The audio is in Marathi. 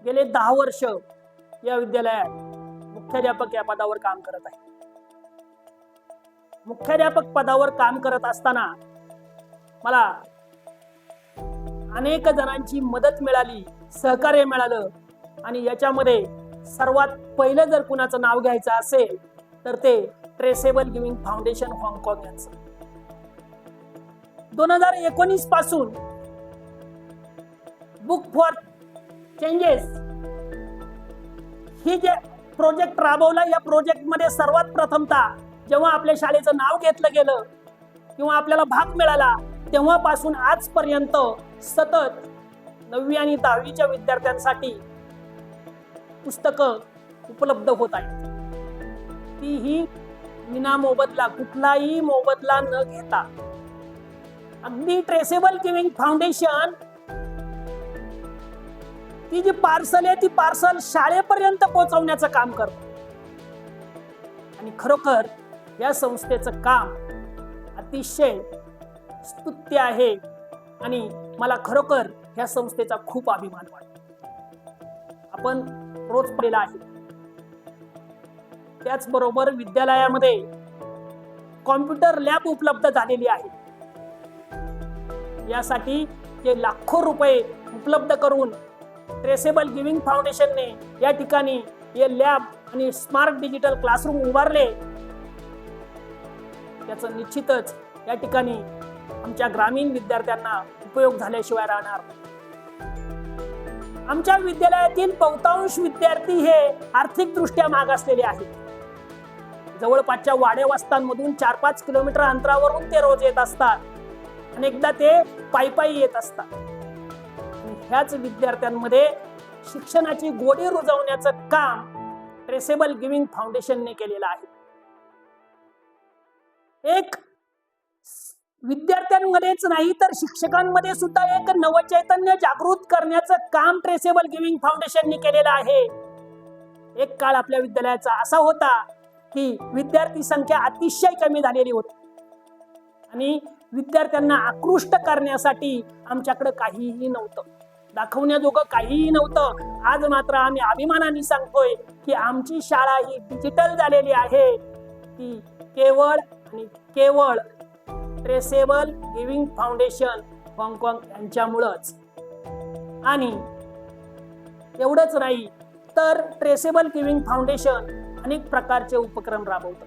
गेले 10 वर्ष या विद्यालयात मुख्याध्यापक या पदावर काम करत आहे. मुख्याध्यापक पदावर काम करत असताना मला अनेक जणांची मदत मिळाली, सहकार्य मिळालं आणि याच्यामध्ये सर्वात पहिलं जर कुणाचं नाव घ्यायचं असेल तर ते ट्रेसेबल गिव्हिंग फाउंडेशन हाँगकाँग यांचं. 2019 पासून बुक फॉर चेंजेस ही जे प्रोजेक्ट राबवला, या प्रोजेक्ट मध्ये सर्वात प्रथमतः जेव्हा आपल्या शाळेचं नाव घेतलं गेलं किंवा आपल्याला भाग मिळाला तेव्हापासून आजपर्यंत सतत 9वी आणि 10वीच्या विद्यार्थ्यांसाठी पुस्तकं उपलब्ध होत आहेत. तीही विना मोबदला, कुठलाही मोबदला न घेता. अगदी ट्रेसेबल गिव्हिंग फाउंडेशन ती जी पार्सल आहे ती पार्सल शाळेपर्यंत पोहोचवण्याचं काम करतो आणि खरोखर या संस्थेचं काम अतिशय स्तुत्य आहे आणि मला खरोखर या संस्थेचा खूप अभिमान वाटतो. आपण रोज पाहिला आहे. त्याचबरोबर विद्यालयामध्ये कॉम्प्युटर लॅब उपलब्ध झालेली आहे. यासाठी जे लाखो रुपये उपलब्ध करून ट्रेसेबल गिव्हिंग फाउंडेशनने या ठिकाणी हे लॅब आणि स्मार्ट डिजिटल क्लासरूम उभारले, त्याचं निश्चितच या ठिकाणी आमच्या ग्रामीण विद्यार्थ्यांना उपयोग झाल्याशिवाय राहणार. आमच्या विद्यालयातील बहुतांश विद्यार्थी हे आर्थिकदृष्ट्या मागासलेले आहेत. जवळपासच्या वाड्यावस्तांमधून 4-5 किलोमीटर अंतरावरून ते रोज येत असतात. अनेकदा ते पायी येत असतात. ह्याच विद्यार्थ्यांमध्ये शिक्षणाची गोडी रुजवण्याचं काम ट्रेसेबल गिव्हिंग फाउंडेशनने केलेलं आहे. एक विद्यार्थ्यांमध्येच नाही तर शिक्षकांमध्ये सुद्धा एक नवचैतन्य जागृत करण्याचं काम ट्रेसेबल गिव्हिंग फाउंडेशनने केलेलं आहे. एक काळ आपल्या विद्यालयाचा असा होता की विद्यार्थी संख्या अतिशय कमी झालेली होती आणि विद्यार्थ्यांना आकृष्ट करण्यासाठी आमच्याकडे काहीही नव्हतं, दाखवण्याजोगं काहीही नव्हतं. आज मात्र आम्ही अभिमानाने सांगतोय की आमची शाळा ही डिजिटल झालेली आहे. ती केवळ आणि केवळ ट्रेसेबल गिव्हिंग फाउंडेशन हाँगकाँग यांच्यामुळंच. आणि एवढंच नाही तर ट्रेसेबल गिव्हिंग फाउंडेशन अनेक प्रकारचे उपक्रम राबवतं.